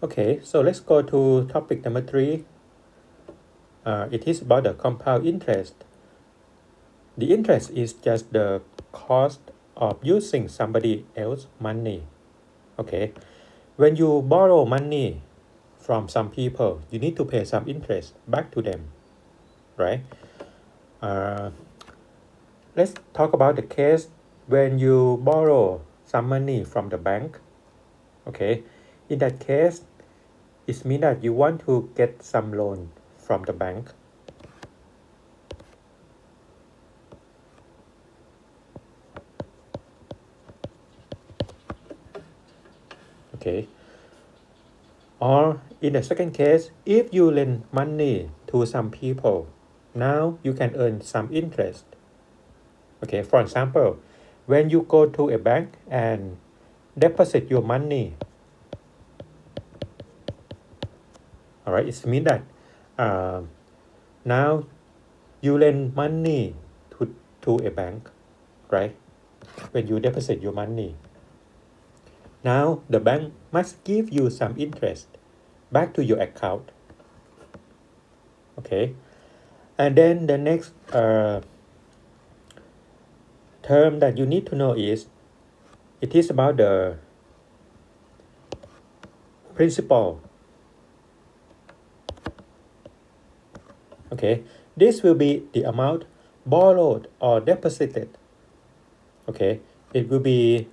Okay, so let's go to topic number 3. It is about the compound interest. The interest is just the cost of using somebody else's money. Okay, when you borrow money from some people, you need to pay some interest back to them, right? Uh, let's talk about the case when you borrow some money from the bank. Okay, in that case, it means that you want to get some loan from the bank. Okay, or in the second case, if you lend money to some people, now you can earn some interest. Okay, for example, when you go to a bank and deposit your money, all right, it means that uh, now you lend money to a bank, right? When you deposit your money, now the bank must give you some interest back to your account. Okay, and then the next term that you need to know is it is about the principal. Okay, this will be the amount borrowed or deposited. Okay, it will be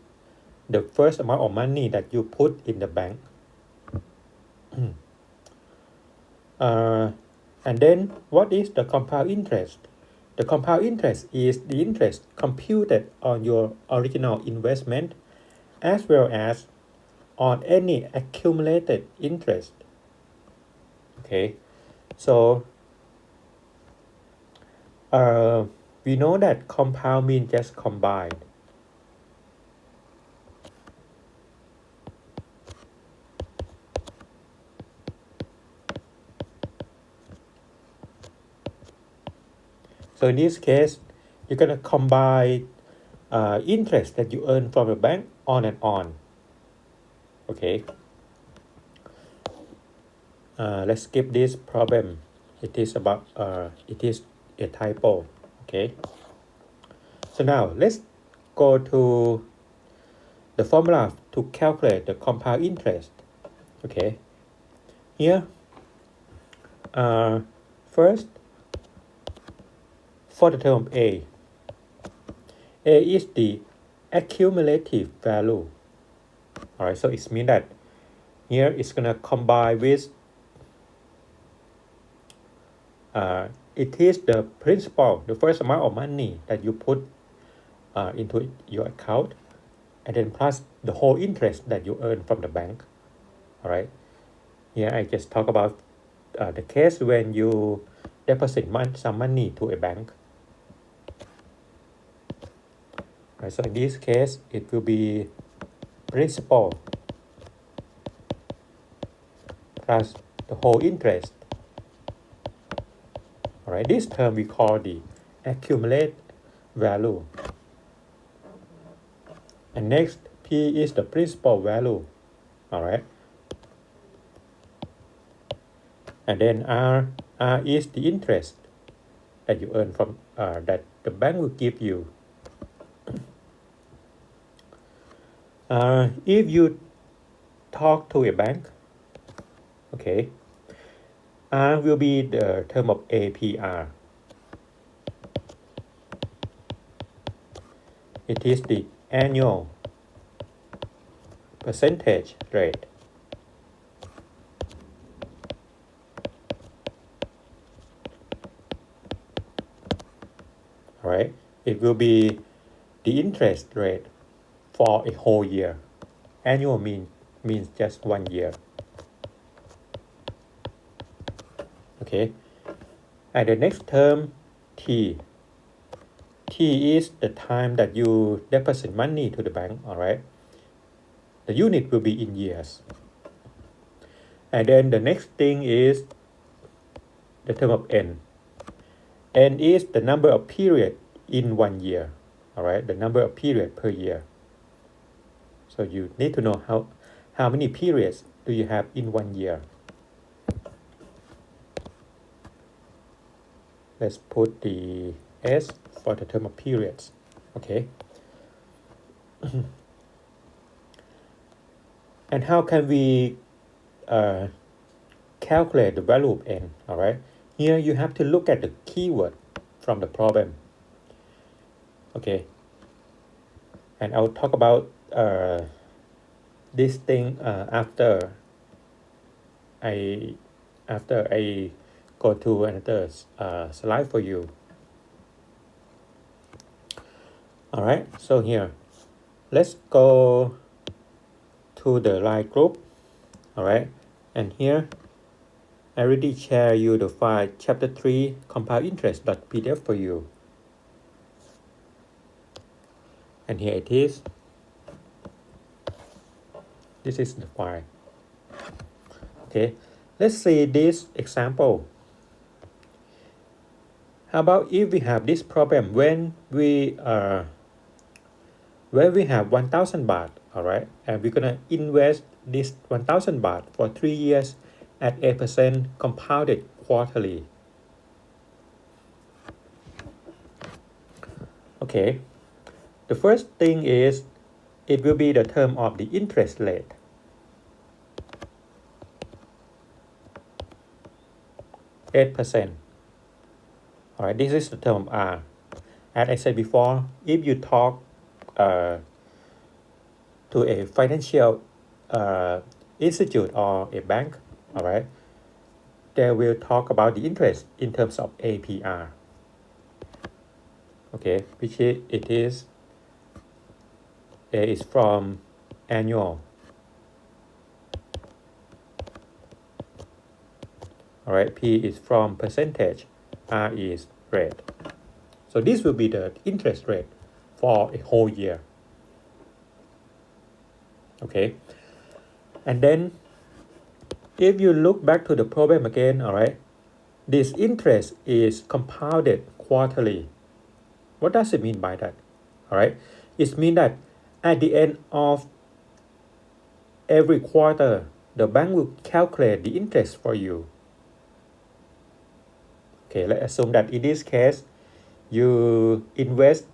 the first amount of money that you put in the bank. uh, and then what is the compound interest? The compound interest is the interest computed on your original investment as well as on any accumulated interest. Okay, so we know that compound means just combined. So in this case, you're gonna combine interest that you earn from the bank on and on. Okay. Let's skip this problem. It is about it is a typo. Okay. So now let's go to the formula to calculate the compound interest. Okay. Here, first for the term A is the accumulative value. All right. So it means that here it's gonna combine with it is the principal, the first amount of money that you put into your account, and then plus the whole interest that you earn from the bank. All right. Here I just talk about the case when you deposit some money to a bank. Right, so in this case, it will be principal plus the whole interest. All right, this term we call the accumulate value. And next, P is the principal value. All right. And then R is the interest that you earn from that the bank will give you. If you talk to a bank, okay, R will be the term of APR. It is the annual percentage rate. All right, it will be the interest rate for a whole year. Annual means just 1 year. Okay, and the next term T is the time that you deposit money to the bank. All right, the unit will be in years. And then the next thing is the term of N. N is the number of period in 1 year. All right, the number of period per year. So you need to know how many periods do you have in 1 year? Let's put the S for the term of periods. Okay. And how can we calculate the value of n? All right. Here you have to look at the keyword from the problem. Okay. And I'll talk about this thing after I go to another slide for you. All right. So here, let's go to the line group. All right. And here, I already share you the file chapter 3 compound interest.pdf for you. And here it is. This is the file. Okay, let's see this example. How about if we have this problem when we have 1,000 baht, all right, and we're gonna invest this 1,000 baht for 3 years at 8% compounded quarterly. Okay, the first thing is it will be the term of the interest rate. %. All right, this is the term R. As I said before, if you talk to a financial institute or a bank, all right, they will talk about the interest in terms of APR. Okay, which it is A is from annual. All right, P is from percentage, R is rate. So this will be the interest rate for a whole year. Okay, and then if you look back to the problem again, all right, this interest is compounded quarterly. What does it mean by that? All right, it means that at the end of every quarter, the bank will calculate the interest for you. Okay, let's assume that in this case, you invest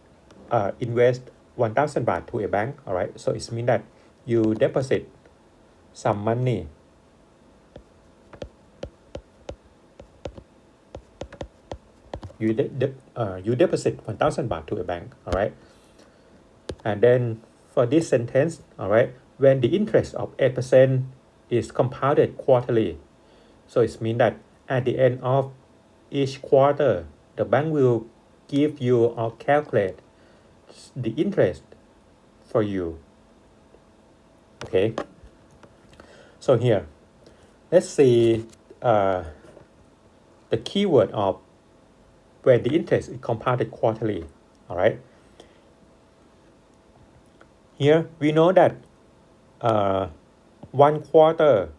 1,000 baht to a bank. All right, so it means that you deposit some money. You deposit 1,000 baht to a bank. All right, and then for this sentence, all right, when the interest of 8% is compounded quarterly, so it means that at the end of each quarter, the bank will give you or calculate the interest for you. Okay, so here, let's see the keyword of when the interest is compounded quarterly. All right, here we know that 1 quarter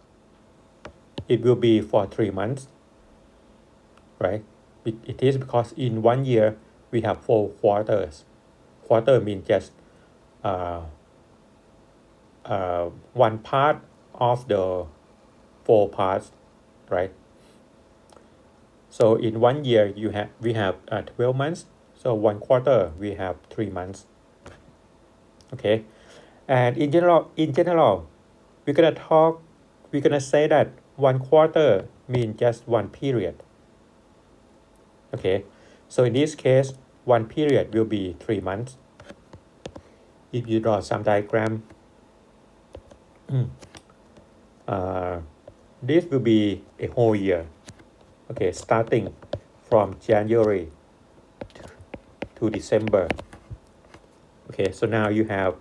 it will be for 3 months, right? It is because in 1 year we have 4 quarters. Quarter means just one part of the 4 parts, right? So in 1 year we have 12 months. So 1 quarter we have 3 months. Okay, and in general we're gonna say that 1 quarter means just 1 period. Okay, so in this case 1 period will be 3 months. If you draw some diagram, this will be a whole year. Okay, starting from January to December. Okay, so now you have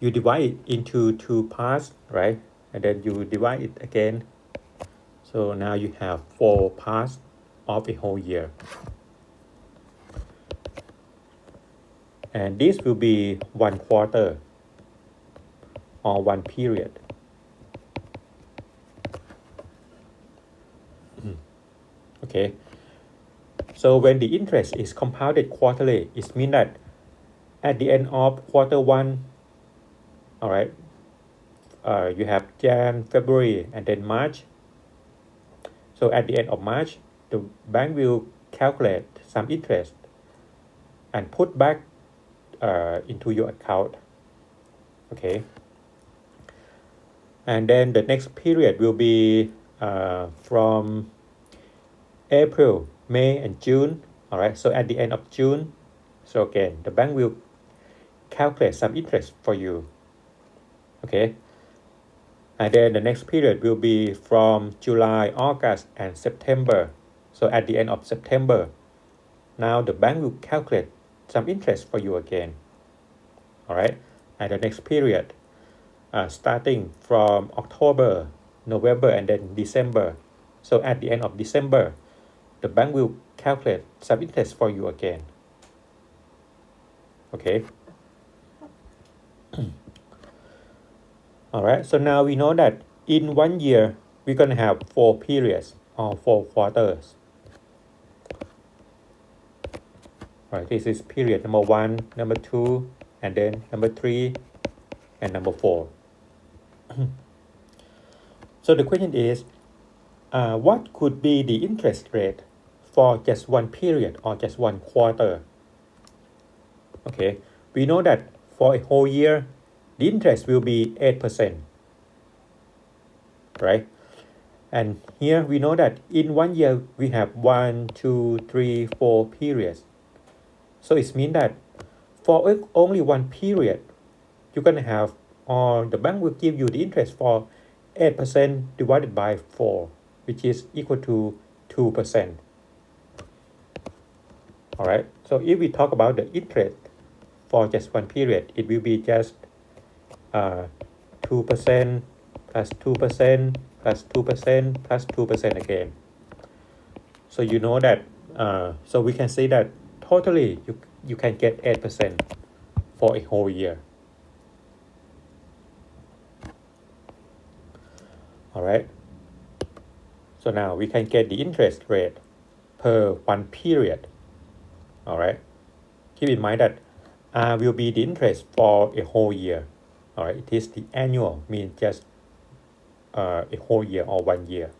you divide it into 2 parts, right? And then you divide it again. So now you have 4 parts of a whole year. And this will be 1 quarter or 1 period. Okay, so when the interest is compounded quarterly, it means that at the end of quarter 1, all right. You have Jan, February, and then March. So at the end of March, the bank will calculate some interest and put back into your account. Okay. And then the next period will be from April, May, and June. All right. So at the end of June, so again, the bank will calculate some interest for you. Okay. And then the next period will be from July, August, and September. So at the end of September, now the bank will calculate some interest for you again. All right. And the next period, starting from October, November, and then December. So at the end of December, the bank will calculate some interest for you again. Okay. All right. So now we know that in 1 year, we're going to have 4 periods or 4 quarters. All right. This is period number 1, number 2, and then number 3, and number 4. So the question is, what could be the interest rate for just one period or just one quarter? Okay, we know that for a whole year, the interest will be 8%, right? And here we know that in 1 year, we have 1, 2, 3, 4 periods. So it means that for only one period, you're going to have, or the bank will give you the interest for 8% divided by 4, which is equal to 2%. All right. So if we talk about the interest for just one period, it will be just 2% plus 2% plus 2% plus 2% again. So you know that, so we can say that totally you can get 8% for a whole year. All right. So now we can get the interest rate per one period. All right. Keep in mind that R will be the interest for a whole year. All right. It is the annual, means just a whole year or 1 year.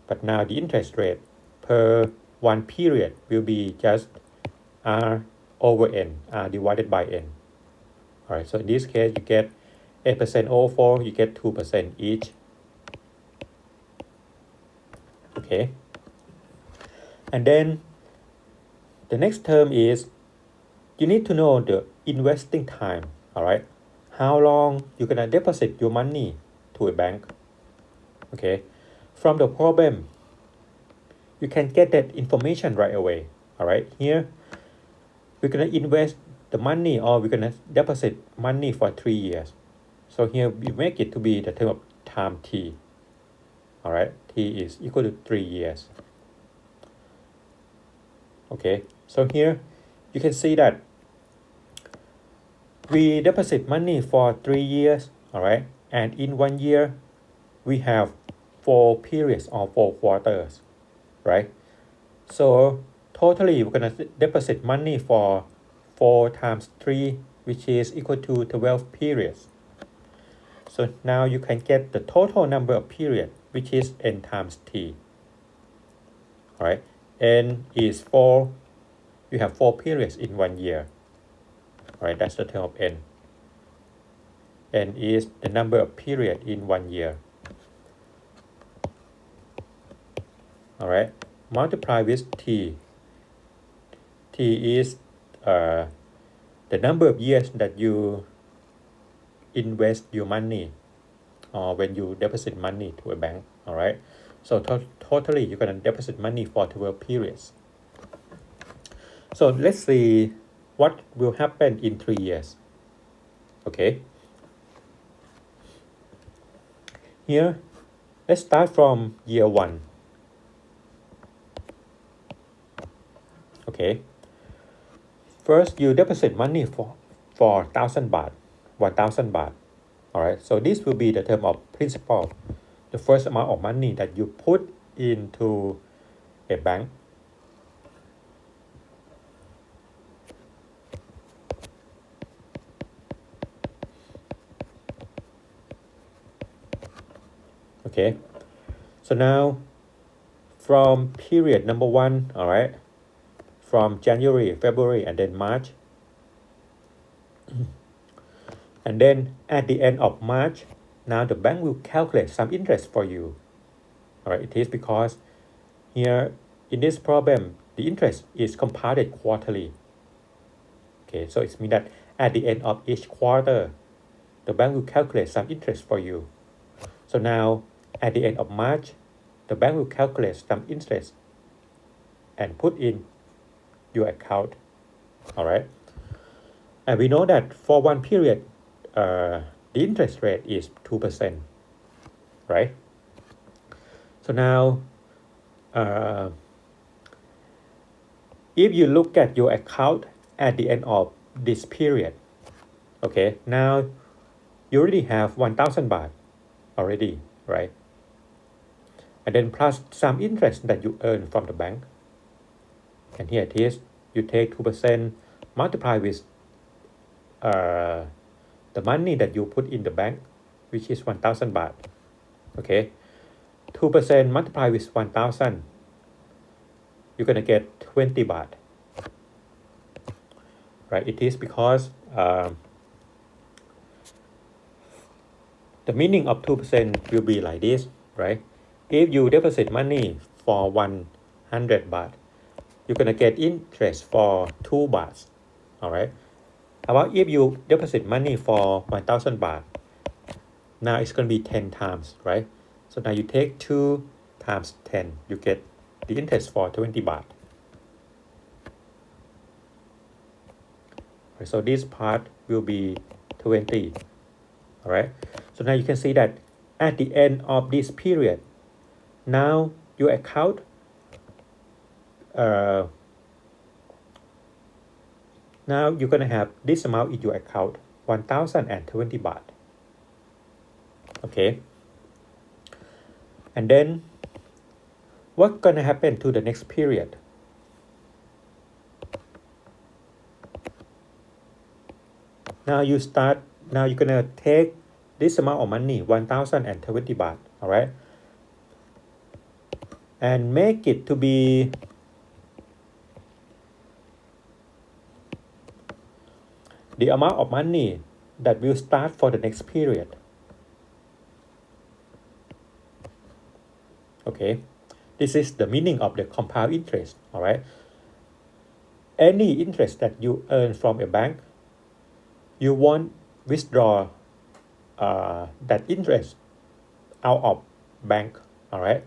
But now the interest rate per one period will be just R over N, R divided by N. All right. So in this case, you get 8% over 4, you get 2% each. Okay. And then the next term is, you need to know the investing time. All right. How long you're going to deposit your money to a bank. Okay. From the problem, you can get that information right away. All right. Here, we're going to invest the money, or we're going to deposit money for 3 years. So here we make it to be the term of time T. All right. T is equal to 3 years. Okay. So here you can see that we deposit money for 3 years. All right. And in 1 year, we have 4 periods or 4 quarters. Right. So totally we're going to deposit money for 4 times 3, which is equal to 12 periods. So now you can get the total number of periods, which is n times t. All right. N is 4. You have 4 periods in 1 year. All right. That's the term of n. N is the number of periods in 1 year. All right. Multiply with t. T is the number of years that you invest your money, or when you deposit money to a bank. All right. So totally you're going to deposit money for 12 periods. So let's see what will happen in 3 years. Okay. Here, let's start from year 1. Okay. First, you deposit money for 1,000 baht, 1,000 baht. All right. So this will be the term of principal, the first amount of money that you put into a bank. Okay, so now from period number 1, all right, from January, February, and then March, and then at the end of March, now the bank will calculate some interest for you. All right, it is because here in this problem, the interest is compounded quarterly. Okay, so it means that at the end of each quarter, the bank will calculate some interest for you. So now at the end of March, the bank will calculate some interest and put in your account. All right. And we know that for one period, the interest rate is 2%, right? So now, if you look at your account at the end of this period, okay, now you already have 1,000 baht already, right? And then plus some interest that you earn from the bank. And here it is, you take 2%, multiply with the money that you put in the bank, which is 1,000 baht. Okay, 2% multiply with 1,000, you're gonna get 20 baht. Right? It is because the meaning of 2% will be like this, right? If you deposit money for 100 baht, you're gonna get interest for 2 baht. All right. How about if you deposit money for 1,000 baht? Now it's gonna be 10 times, right? So now you take 2 times 10, you get the interest for 20 baht. Right, so this part will be 20. All right. So now you can see that at the end of this period, now your account now you're gonna have this amount in your account, 1,020 baht. Okay. And then what's gonna happen to the next period? Now you're gonna take this amount of money, 1,020 baht, all right, and make it to be the amount of money that will start for the next period. Okay, this is the meaning of the compound interest, all right. Any interest that you earn from a bank, you won't withdraw that interest out of bank, all right.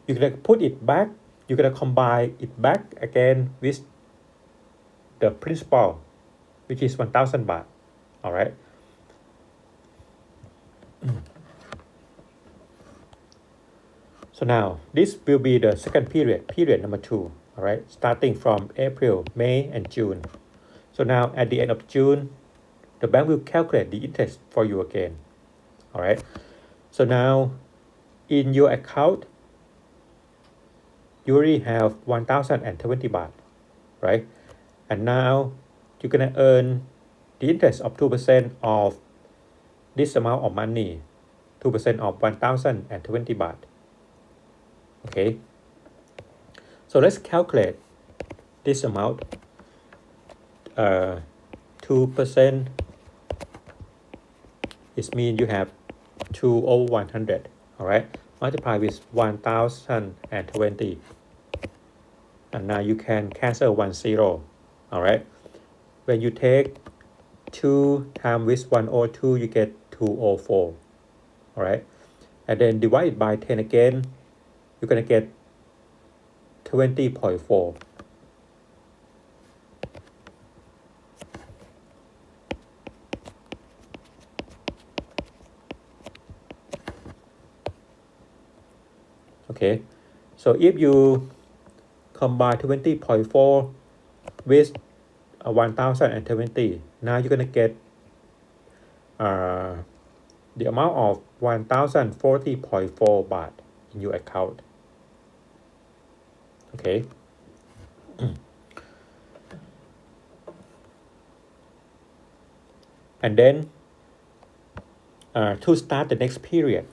You're gonna put it back, you're gonna combine it back again with the principal, which is 1,000 baht, all right. So now this will be the second period number 2, all right, starting from April, May, and June. So now at the end of June, the bank will calculate the interest for you again, all right. So now in your account, you already have 1,020 baht, right? And now you're gonna earn the interest of 2% of this amount of money, 2% of 1,020 baht. Okay. So let's calculate this amount. 2% it means you have 2 over 100, all right, multiply with 1,020, and now you can cancel 10, all right. When you take 2 times with 102, you get 204, all right, and then divide it by 10 again, you're gonna get 20.4. Okay, so if you combine 20.4 with 1,020, now you're gonna get the amount of 1,040.4 baht in your account. Okay. And then to start the next period,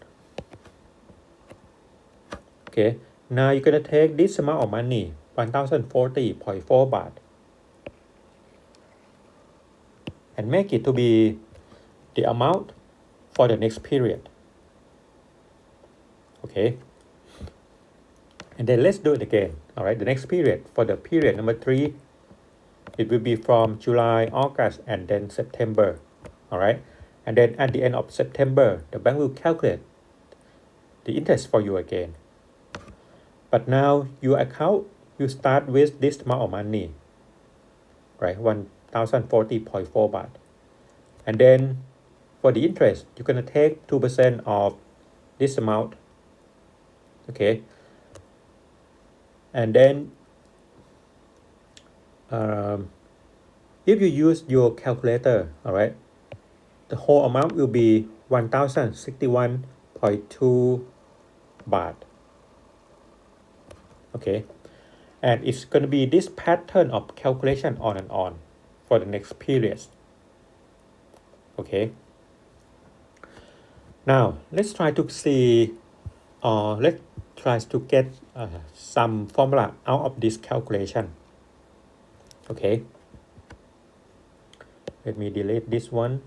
Okay, now you're gonna take this amount of money, 1040.4 baht, and make it to be the amount for the next period. Okay, and then let's do it again. All right, the next period, for the period number 3, it will be from July, August, and then September. All right, and then at the end of September, the bank will calculate the interest for you again. But now your account, you start with this amount of money, right? 1040.4 baht. And then for the interest, you're gonna take 2% of this amount. Okay. And then if you use your calculator, all right, the whole amount will be 1061.2 baht. Okay, and it's going to be this pattern of calculation on and on for the next periods. Okay, now let's try to see, let's try to get some formula out of this calculation. Okay, let me delete this one.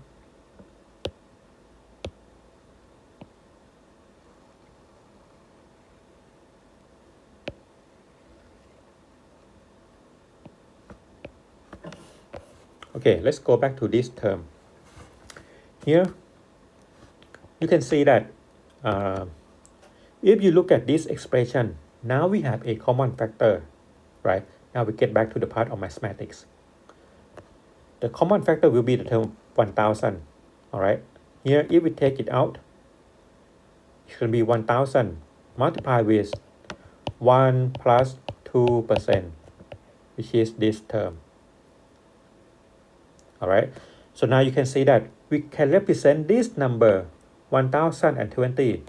Okay, let's go back to this term. Here, you can see that if you look at this expression, now we have a common factor, right? Now we get back to the part of mathematics. The common factor will be the term 1000, all right? Here, if we take it out, it's going to be 1000 multiplied with 1 plus 2%, which is this term. All right, so now you can see that we can represent this number 1020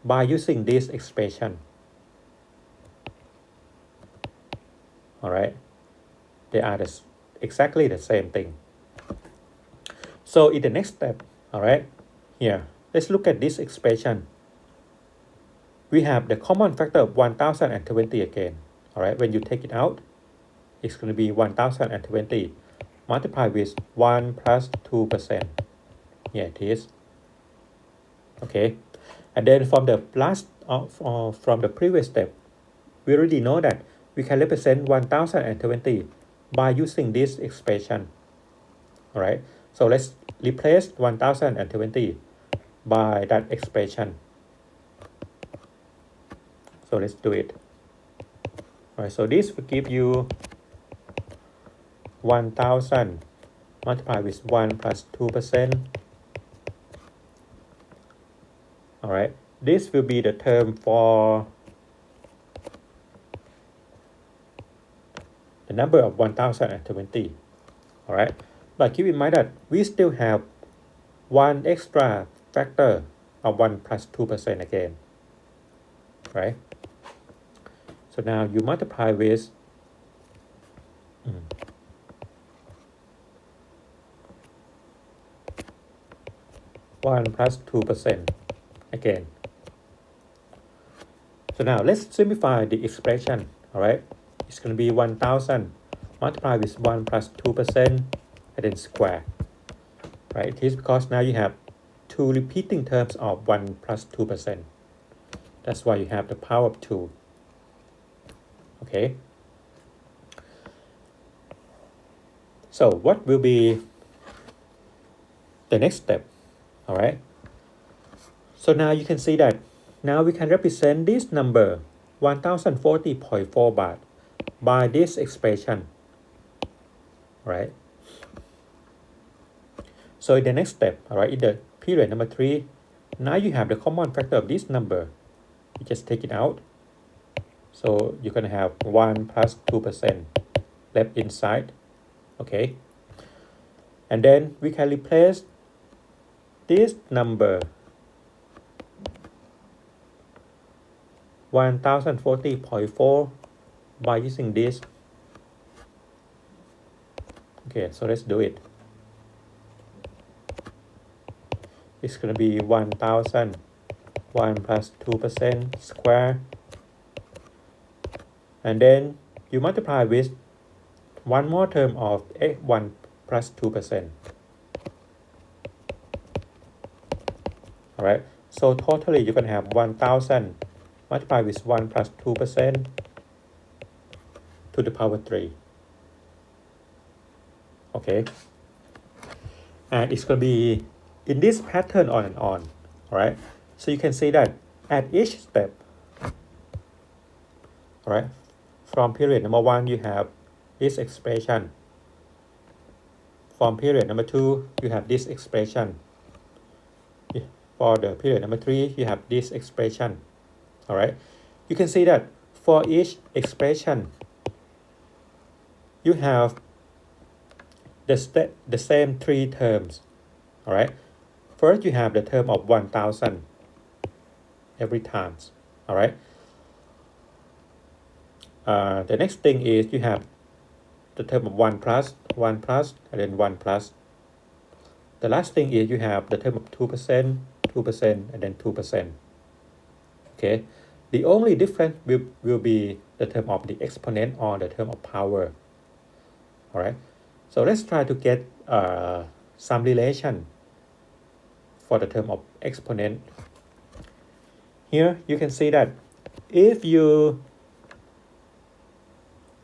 by using this expression. All right, they are exactly the same thing. So in the next step, all right, here, let's look at this expression. We have the common factor of 1020 again. All right, when you take it out, it's going to be 1020 multiplied with 1 plus 2%. Here it is. Okay, and then from the from the previous step, we already know that we can represent 1020 by using this expression. All right, so let's replace 1020 by that expression. So let's do it. All right, so this will give you 1000 multiplied with 1 plus 2%. All right, this will be the term for the number of 1020. All right, but keep in mind that we still have one extra factor of 1 plus 2% again, right? So now you multiply with 1 plus 2% again. So now let's simplify the expression. All right, it's going to be 1000 multiplied with 1 plus 2% and then square. Right, it is because now you have two repeating terms of 1 plus 2%. That's why you have the power of 2. Okay. So what will be the next step? All right. So now you can see that now we can represent this number 1040.4 baht by this expression, right? So in the next step, all right, in the period number 3, now you have the common factor of this number. You just take it out. So you're going to have 1 plus 2% left inside. Okay. And then we can replace this number 1040.4 by using this. Okay, so let's do it. It's going to be 1000 1 plus 2% square and then you multiply with one more term of 1 plus 2%. All right, so totally you're going to have 1,000 multiplied with 1 plus 2% to the power 3. Okay, and it's going to be in this pattern on and on. All right, so you can see that at each step, all right, from period number 1 you have this expression, from period number 2 you have this expression, for the period number 3 you have this expression. All right, you can see that for each expression you have the same 3 terms. All right, first you have the term of 1,000 every time. All right, the next thing is you have the term of 1 plus, 1 plus, and then 1 plus. The last thing is you have the term of 2%, 2%, and then 2%. Okay, the only difference will be the term of the exponent or the term of power. All right, so let's try to get some relation for the term of exponent. Here you can see that if you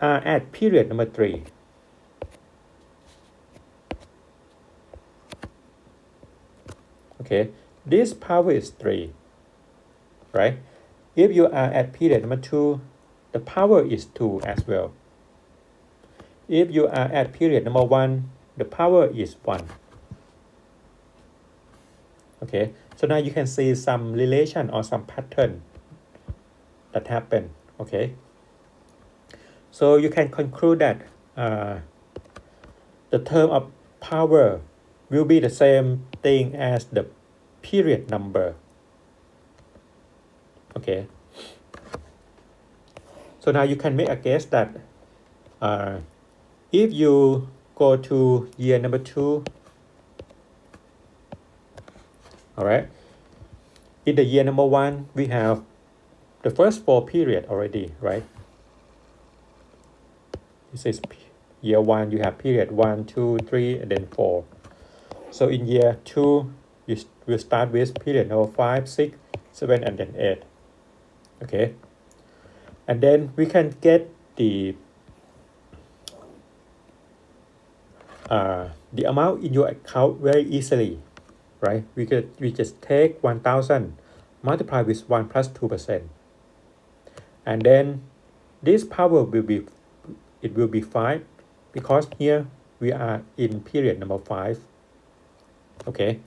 are at period number 3, okay, this power is 3, right? If you are at period number 2, the power is 2 as well. If you are at period number 1, the power is 1. Okay, so now you can see some relation or some pattern that happen. Okay, so you can conclude that the term of power will be the same thing as the period number. Okay, so now you can make a guess that if you go to year number 2, all right, in the year number 1 we have the first 4 period already, right? This is year 1, you have period 1, 2, 3, and then 4. So in year 2 you will start with period number 5, 6, 7, and then 8. Okay, and then we can get the amount in your account very easily, right? We just take 1,000 multiply with 1 plus 2%, and then this power will be 5, because here we are in period number 5. Okay,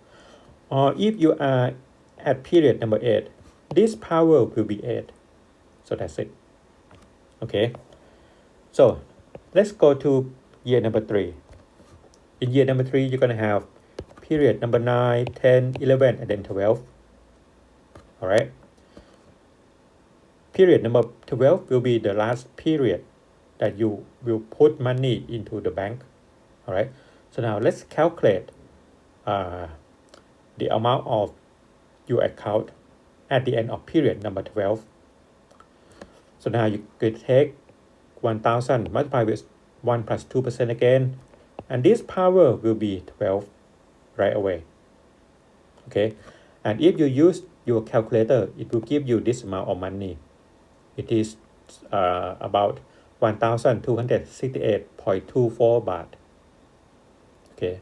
or if you are at period number 8, this power will be 8. So that's it. Okay, so let's go to year number 3. In year number 3 you're going to have period number 9, 10, 11, and then 12. All right, period number 12 will be the last period that you will put money into the bank. All right, so now let's calculate the amount of your account at the end of period number 12. So now you could take 1,000 multiplied with 1 plus 2% again, and this power will be 12 right away. Okay, and if you use your calculator, it will give you this amount of money. It is about 1,268.24 baht. Okay,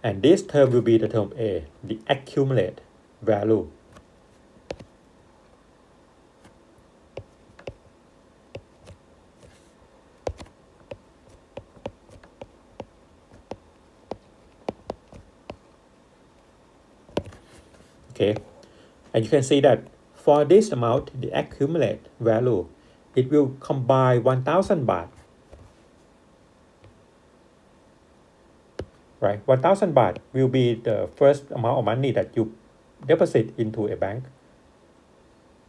and this term will be the term A, the accumulate value. Okay, and you can see that for this amount, the accumulate value, it will combine 1,000 baht. Right, 1,000 baht will be the first amount of money that you deposit into a bank.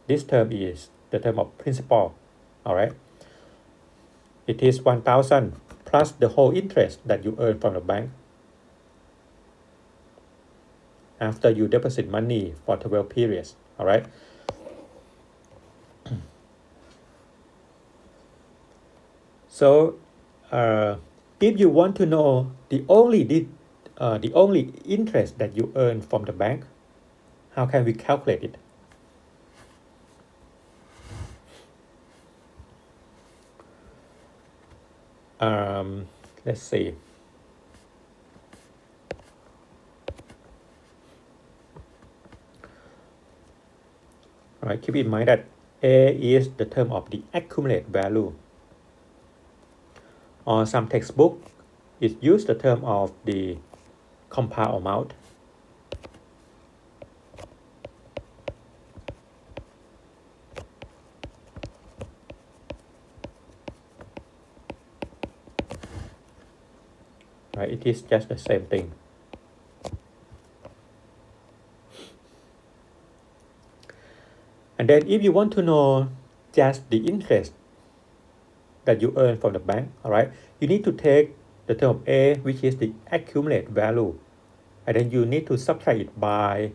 This term is the term of principal. All right, it is 1,000 plus the whole interest that you earn from the bank after you deposit money for 12 periods. All right, So if you want to know the only interest that you earn from the bank, how can we calculate it? Let's see. All right, keep in mind that A is the term of the accumulated value. Or some textbook it use the term of the compound amount. Right, it is just the same thing. And then if you want to know just the interest that you earn from the bank, all right, you need to take the term of A, which is the accumulated value, and then you need to subtract it by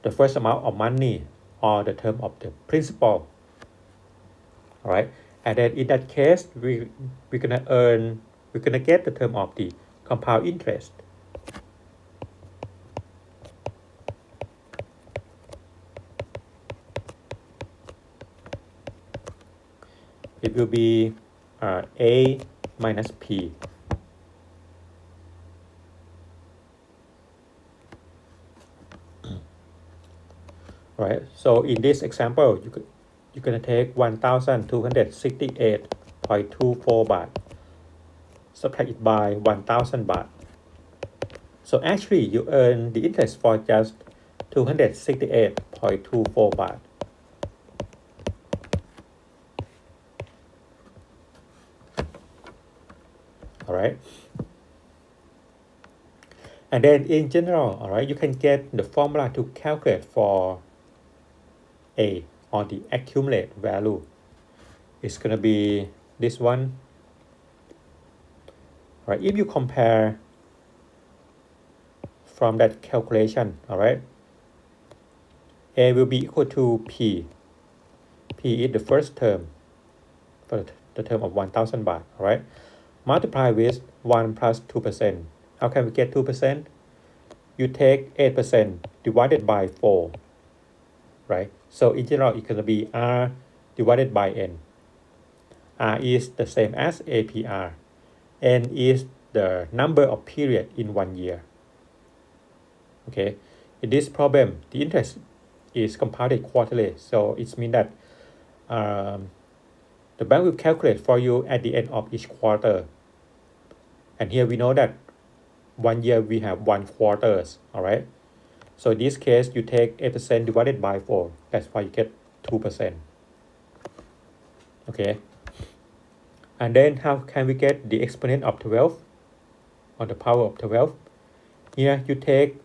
the first amount of money or the term of the principal. All right, and then in that case, we're gonna get the term of the compound interest. It will be A minus P. Right. So in this example, you're gonna take 1,268.24 baht, subtract it by 1,000 baht. So actually, you earn the interest for just 268.24 baht. All right. And then in general, all right, you can get the formula to calculate for A, or the accumulated value. It's gonna be this one. All right. If you compare from that calculation, all right, A will be equal to P. P is the first term for the term of 1,000 baht, all right? Multiply with 1 plus 2%. How can we get 2%? You take 8% divided by 4, right? So in general, it's going to be R divided by N. R is the same as APR. N is the number of period in 1 year. Okay, in this problem, the interest is compounded quarterly. So it means that the bank will calculate for you at the end of each quarter. And here we know that 1 year we have 1 quarters, all right? So in this case, you take 8% divided by 4. That's why you get 2%. Okay. And then how can we get the exponent of 12 or the power of 12? Here you take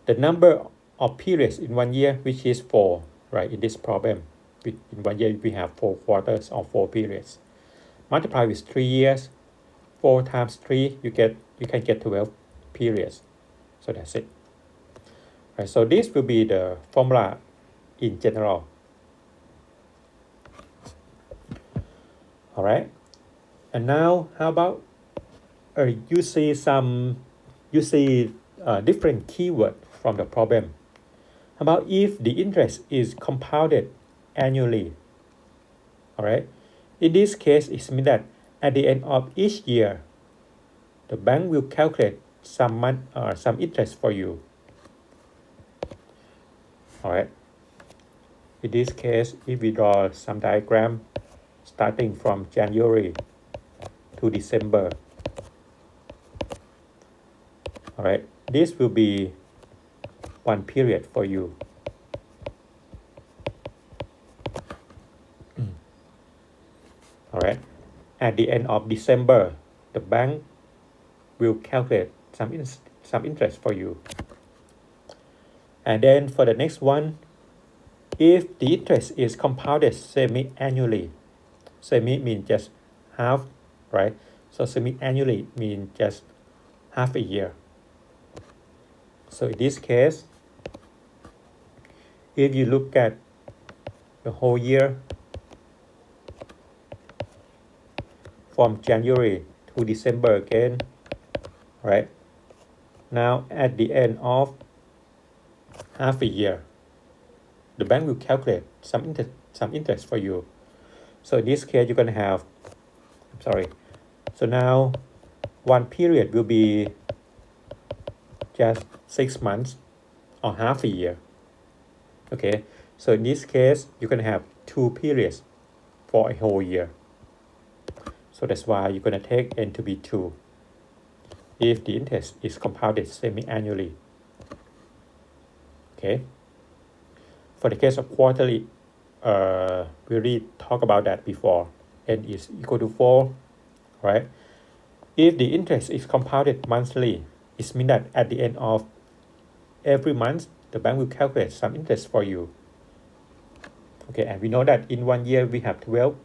the number of periods in 1 year, which is 4, right? In this problem, in 1 year we have 4 quarters or 4 periods. Multiply with 3 years. 4 times 3, you can get 12 periods. So that's it. Right, so this will be the formula in general. All right. And now, how about you see different keyword from the problem. How about if the interest is compounded annually? All right. In this case, it means that at the end of each year, the bank will calculate some interest for you. All right. In this case, if we draw some diagram starting from January to December, all right, this will be one period for you. All right. At the end of December, the bank will calculate some interest for you. And then for the next one, if the interest is compounded semi-annually, semi means just half, right? So semi-annually means just half a year. So in this case, if you look at the whole year, from January to December again, right? Now at the end of half a year, the bank will calculate some interest for you. So in this case, you're gonna have, I'm sorry. So now one period will be just 6 months or half a year. Okay, so in this case, you're gonna have 2 periods for a whole year. So that's why you're gonna take n to be 2 if the interest is compounded semi-annually. Okay. For the case of quarterly, we already talked about that before. N is equal to 4, right? If the interest is compounded monthly, it means that at the end of every month, the bank will calculate some interest for you. Okay, and we know that in 1 year we have 12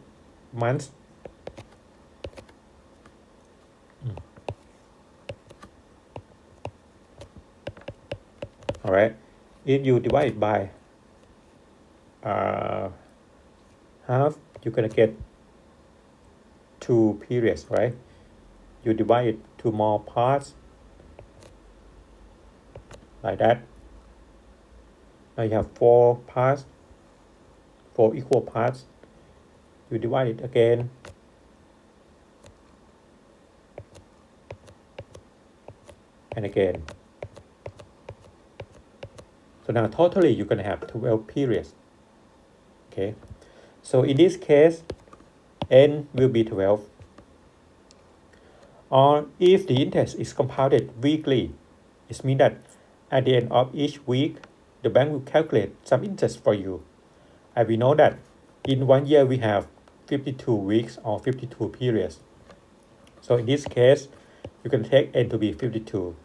months. All right, if you divide it by half, you're gonna get 2 periods, right? You divide it to more parts like that. Now you have 4 parts, 4 equal parts. You divide it again, and again. So now totally you're gonna have 12 periods. Okay, so in this case, n will be 12. Or if the interest is compounded weekly, it means that at the end of each week, the bank will calculate some interest for you. And we know that in 1 year we have 52 weeks or 52 periods. So in this case, you can take n to be 52.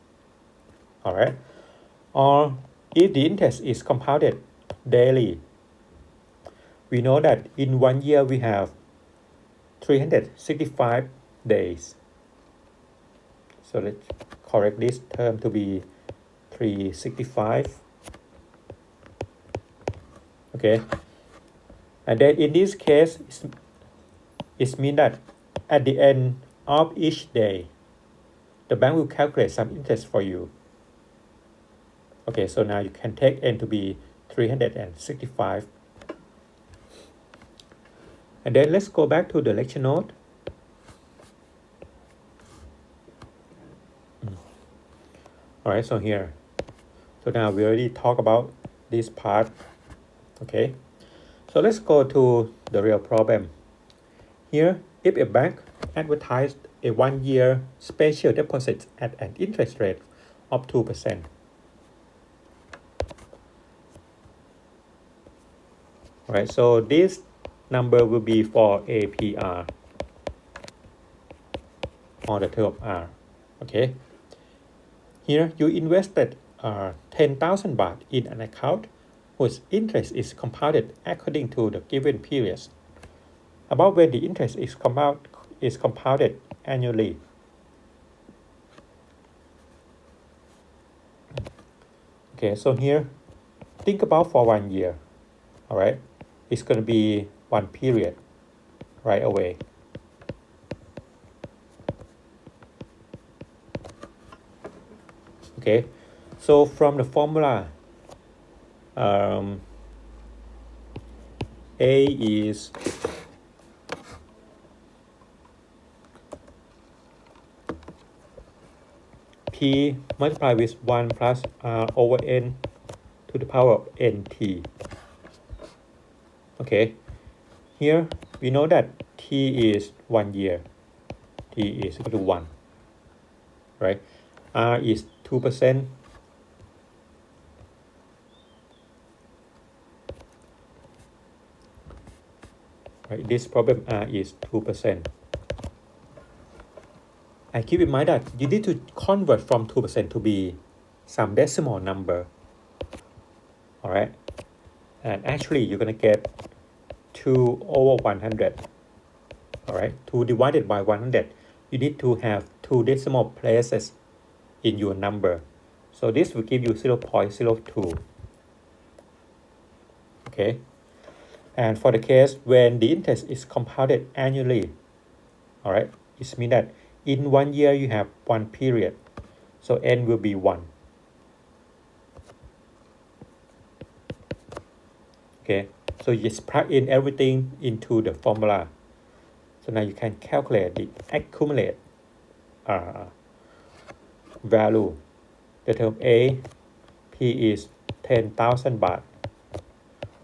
All right. Or if the interest is compounded daily, we know that in 1 year we have 365 days. So let's correct this term to be 365. Okay. And then in this case, it means that at the end of each day, the bank will calculate some interest for you. Okay, so now you can take n to be 365. And then let's go back to the lecture note. All right, so here. So now we already talked about this part. Okay, so let's go to the real problem. Here, if a bank advertised a 1-year special deposit at an interest rate of 2%. All right, so this number will be for APR or the term of R. Okay. Here you invested 10,000 baht in an account whose interest is compounded according to the given periods. About when the interest is compounded annually. Okay, so here, think about for 1 year. All right, it's going to be 1 period right away. Okay, so from the formula, A is P multiplied with 1 plus R over N to the power of NT. Okay, here we know that T is 1 year. T is equal to 1, right? R is 2%. Right, this problem R is 2%. And keep in mind that you need to convert from 2% to be some decimal number. All right, and actually you're gonna get 2 over 100. All right, 2 divided by 100. You need to have 2 decimal places in your number. So this will give you 0.02. Okay. And for the case when the interest is compounded annually, all right? It means that in 1 year you have 1 period, so n will be 1. Okay, so you just plug in everything into the formula. So now you can calculate the accumulate value. The term A, P is 10,000 baht,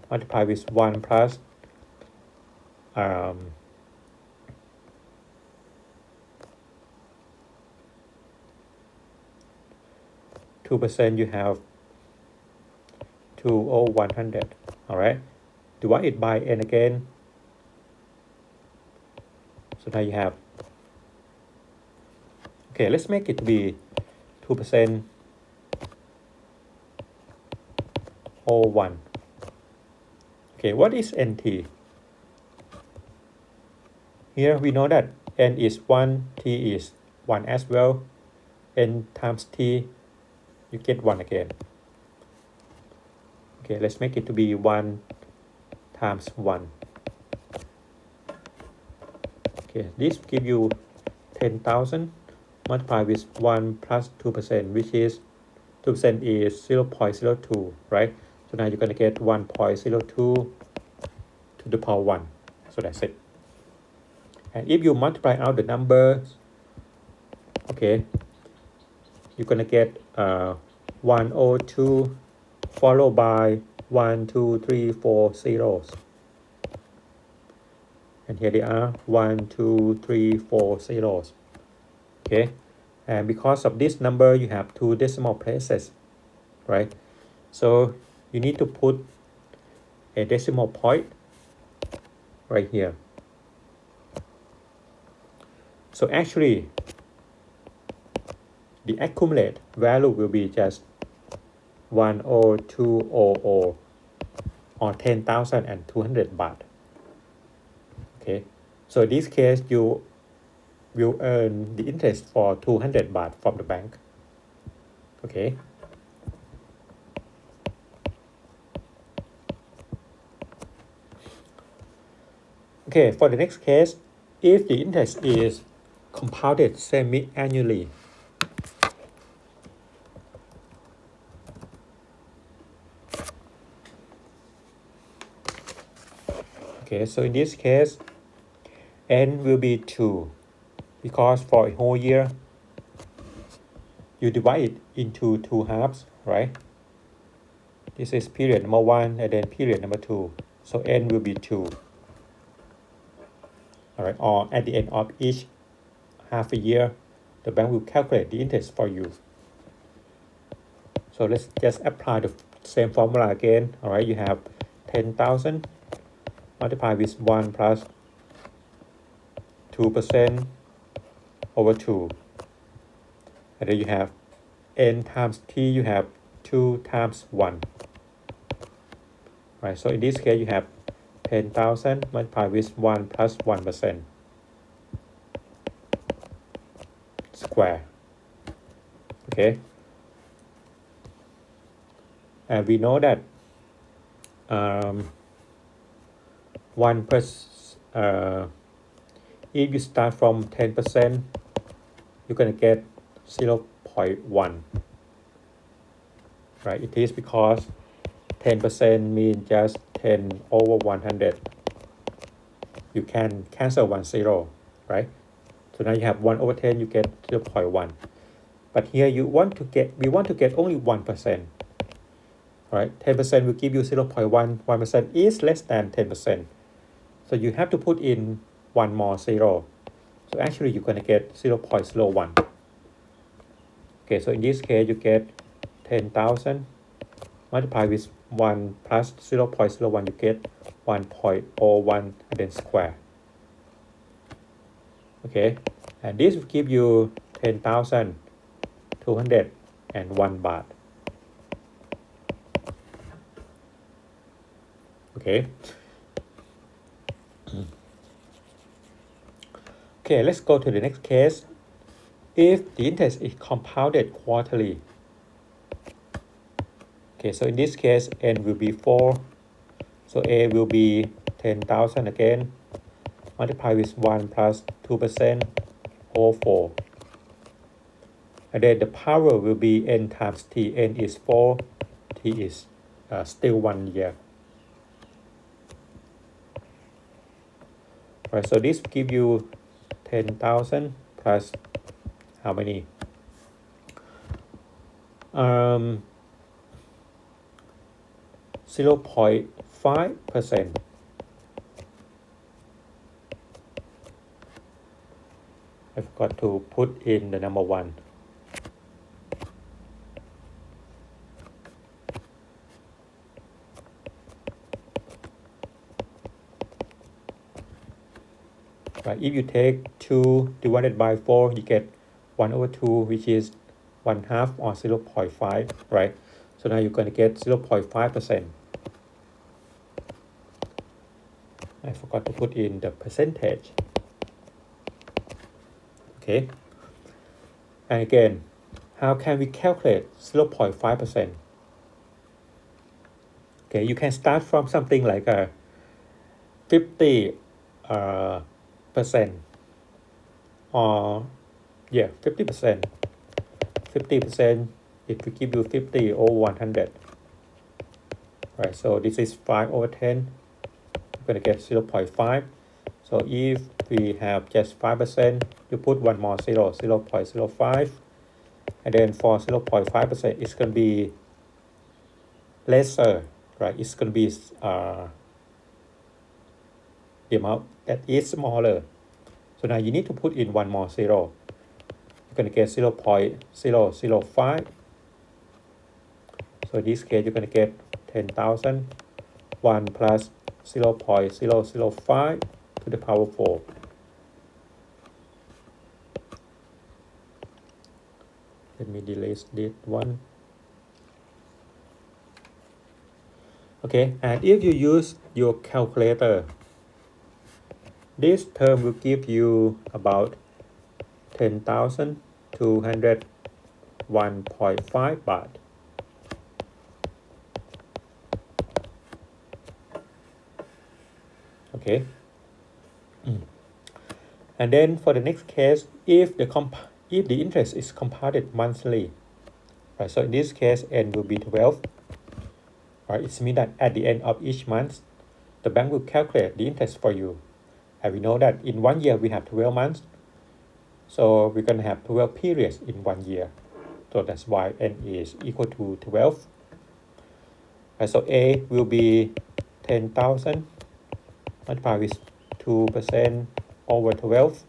multiplied with 1 plus 2%, you have 2,100. All right, divide it by n again. So now you have, okay, let's make it to be 2% or 1. Okay, what is NT? Here we know that n is 1, t is 1 as well. N times t, you get 1 again. Okay, let's make it to be 1 times 1. Okay, this give you 10,000 multiplied with 1 plus 2%, which is 2% is 0.02, right? So now you're going to get 1.02 to the power 1. So that's it. And if you multiply out the numbers, okay, you're going to get 102 followed by 1, 2, 3, 4 zeros. And here they are 1, 2, 3, 4 zeros. Okay, and because of this number, you have 2 decimal places, right? So you need to put a decimal point right here. So actually, the accumulate value will be just 10200 or 10,200 baht. Okay, so in this case, you will earn the interest for 200 baht from the bank. Okay. Okay, for the next case, if the interest is compounded semi-annually, okay, so in this case, n will be 2, because for a whole year, you divide it into 2 halves, right? This is period number 1 and then period number 2. So n will be 2. All right, or at the end of each half a year, the bank will calculate the interest for you. So let's just apply the same formula again. All right, you have 10,000 multiplied with 1 plus 2% over 2. And then you have n times t, you have 2 times 1. Right, so in this case, you have 10,000 multiplied with 1 plus 1% square. Okay. And we know that if you start from 10%, you're going to get 0.1. Right, it is because 10% means just 10 over 100. You can cancel 1 0, right? So now you have 1 over 10, you get 0.1. But here we want to get only 1%. Right? 10% will give you 0.1. 1% is less than 10%. So you have to put in 1 more 0. So actually you're going to get 0.01. Okay, so in this case you get 10,000 multiplied with 1 plus 0.01, you get 1.01 and then square. Okay, and this will give you 10,201 baht. Okay. Okay, let's go to the next case. If the interest is compounded quarterly. Okay, so in this case, n will be 4. So A will be 10,000 again, multiply with 1 plus 2% over 4. And then the power will be n times t. N is 4, t is still 1 year. Right, so this give you 10,000 plus how many? 0.5%. I forgot to put in the number 1. Right, if you take 2 divided by 4, you get 1 over 2, which is 1/2 or 0.5, right? So now you're going to get 0.5%. I forgot to put in the percentage. Okay. And again, how can we calculate 0.5%? Okay, you can start from something like a 50 percent, or 50%. 50%, if we give you 50 over 100, right? So this is 5 over 10. You're going to get 0.5. So if we have just 5%, you put one more 0.05. And then for 0.5%, it's going to be lesser, right? It's going to be the amount that is smaller. So now you need to put in one more 0. You're going to get 0.005. So in this case, you're going to get 10,000. 1 plus 0.005 to the power 4. Let me delete this one. Okay, and if you use your calculator, this term will give you about 10,201.5 baht. Okay. And then for the next case, if the interest is compounded monthly, right? So in this case, n will be 12. Right? It means that at the end of each month, the bank will calculate the interest for you. And we know that in 1 year we have 12 months. So we're going to have 12 periods in 1 year. So that's why n is equal to 12. And so A will be 10,000 multiplied with 2% over 12.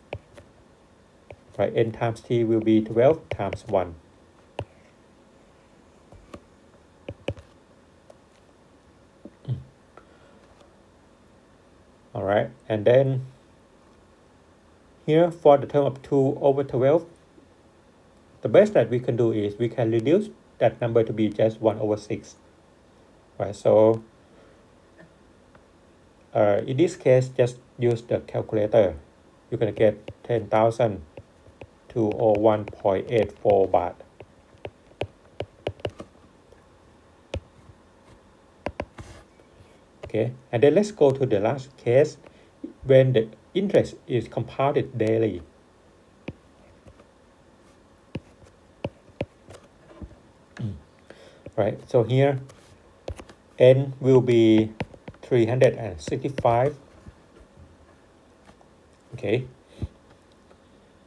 Right, n times t will be 12 times 1. All right, and then here for the term of 2 over 12, the best that we can do is we can reduce that number to be just 1 over 6. Right, so in this case, just use the calculator. You're going to get 10,201.84 baht. Okay, and then let's go to the last case when the interest is compounded daily. Right, so here n will be 365. Okay,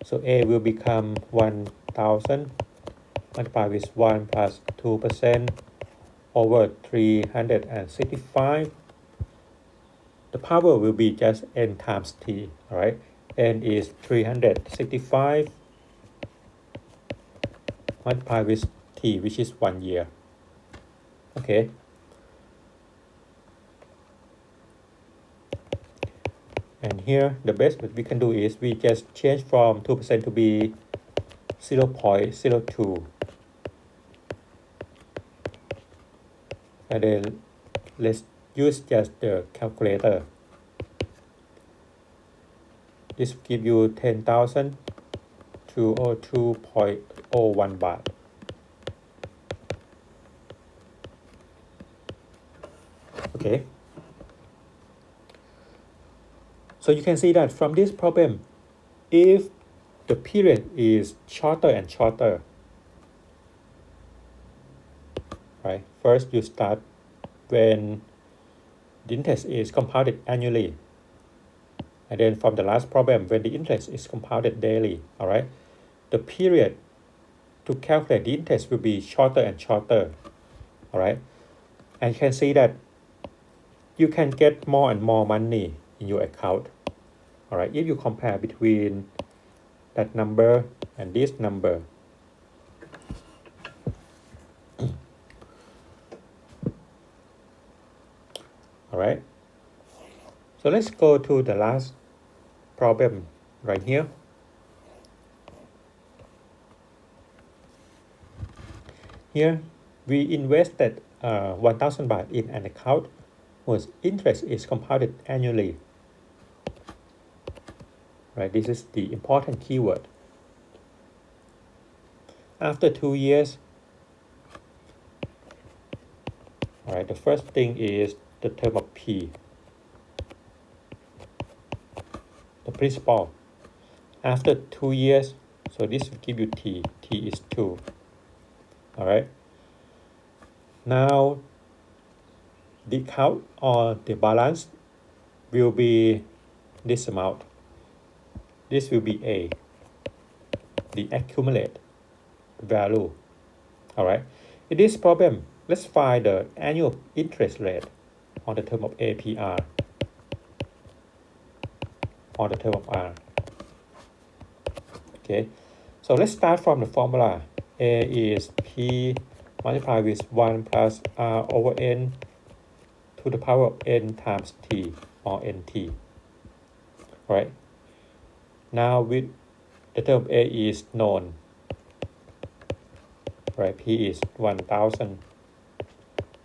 so A will become 1,000 multiplied with 1 plus 2% over 365. The power will be just n times t, all right? N is 365 multiplied with t, which is 1 year. Okay. And here, the best that we can do is we just change from 2% to be 0.02. And then let's use just the calculator. This will give you 10,202.01 baht. Okay. So you can see that from this problem, if the period is shorter and shorter, right? First, you start when the interest is compounded annually. And then from the last problem, when the interest is compounded daily, all right? The period to calculate the interest will be shorter and shorter, all right? And you can see that you can get more and more money in your account, all right? If you compare between that number and this number. All right. So let's go to the last problem right here. Here, we invested 1,000 baht in an account whose interest is compounded annually. Right, this is the important keyword. After 2 years, all right, the first thing is the term of P, the principal. After 2 years, so this will give you T. T is 2. All right. Now, the account or the balance will be this amount. This will be A, the accumulate value. All right. In this problem, let's find the annual interest rate on the term of APR, on the term of R. Okay. So let's start from the formula. A is P multiplied with 1 plus R over N to the power of N times T, or NT. All right. Now with the term A is known, right? P is 1,000.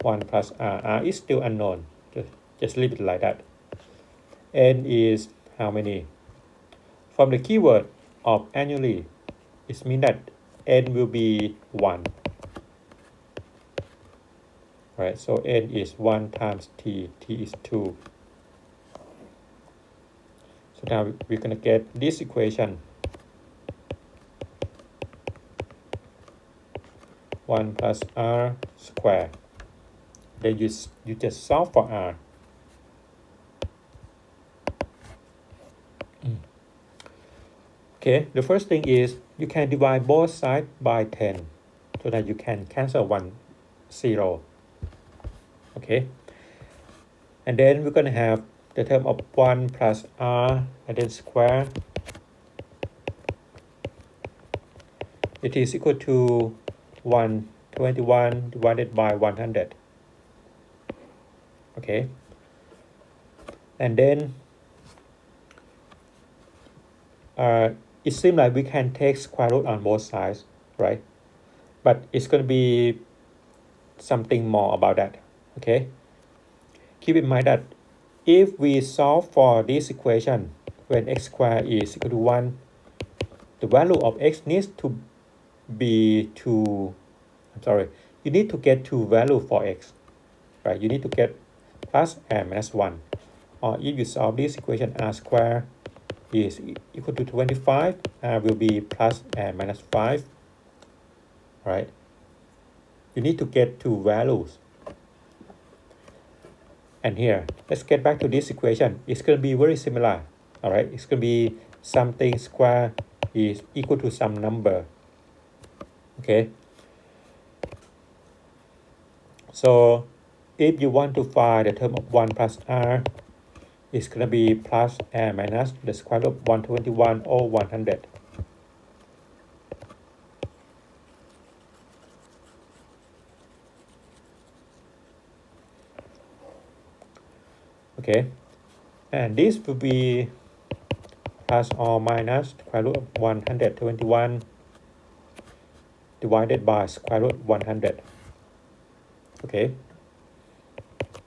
1 plus R. R is still unknown. Just leave it like that. N is how many? From the keyword of annually, it means that N will be 1. Right? So N is 1 times T. T is 2. So now we're going to get this equation. 1 plus R squared. Then you just solve for R. Okay, the first thing is you can divide both sides by 10 so that you can cancel 1 0. Okay, and then we're going to have the term of 1 plus R and then square. It is equal to 121 divided by 100. Okay, and then it seems like we can take square root on both sides, right? But it's going to be something more about that. Okay, keep in mind that if we solve for this equation when x squared is equal to 1, the value of x needs to be you need to get two value for x, right? You need to get plus and minus 1. Or if you solve this equation, r squared is equal to 25, r will be plus and minus 5, right? You need to get two values. And here, let's get back to this equation. It's going to be very similar, all right? It's going to be something square is equal to some number, okay? So if you want to find the term of 1 plus R, it's going to be plus and minus the square root of 121 or 100. Okay, and this will be plus or minus square root of 121 divided by square root 100. Okay,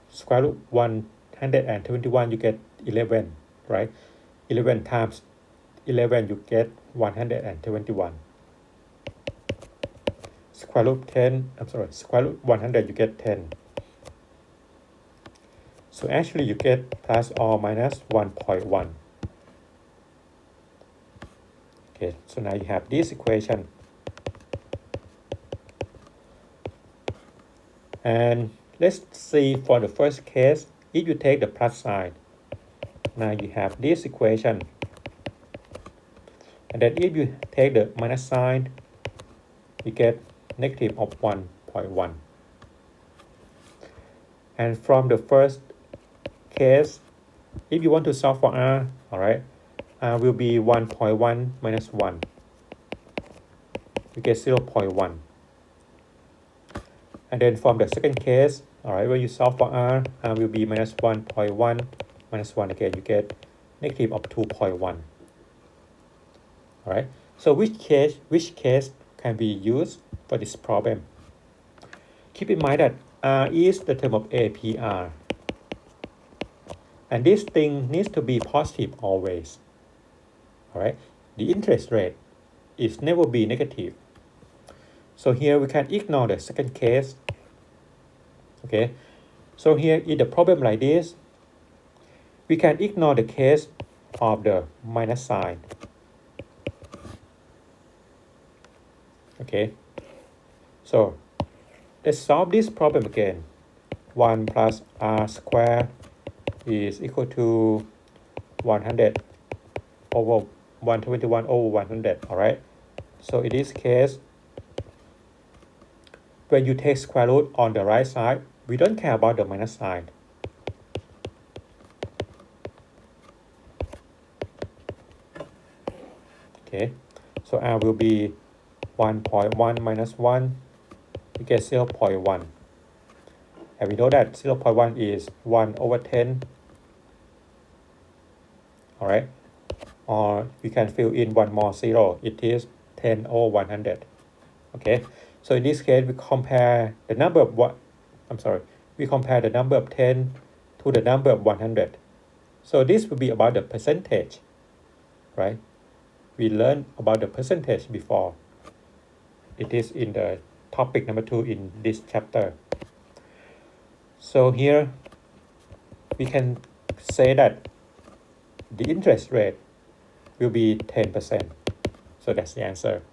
square root 121 you get 11, right? 11 times 11 you get 121. Square root 10, square root 100 you get 10. So actually you get plus or minus 1.1. Okay, so now you have this equation. And let's see for the first case, if you take the plus sign, now you have this equation. And then if you take the minus sign, you get negative of 1.1. And from the first case, if you want to solve for r, all right, r will be 1.1 minus 1. You get 0.1. And then from the second case, all right, when you solve for r will be minus 1.1 minus 1 again, you get negative of 2.1. All right, so which case can be used for this problem? Keep in mind that r is the term of APR. And this thing needs to be positive always. All right, the interest rate is never be negative. So here we can ignore the second case. Okay, so here in the problem like this, we can ignore the case of the minus sign. Okay, so let's solve this problem again. 1 plus r squared is equal to 100 over 121 over 100. All right, so in this case, when you take square root on the right side, we don't care about the minus sign. Okay, so r will be 1.1 minus 1, you get 0.1. And we know that 0.1 is 1 over 10. All right, or we can fill in one more zero. It is 10 over 100. Okay, so in this case, we compare the number of we compare the number of 10 to the number of 100. So this will be about the percentage, right? We learned about the percentage before. It is in the topic number 2 in this chapter. So here we can say that the interest rate will be 10%. So that's the answer.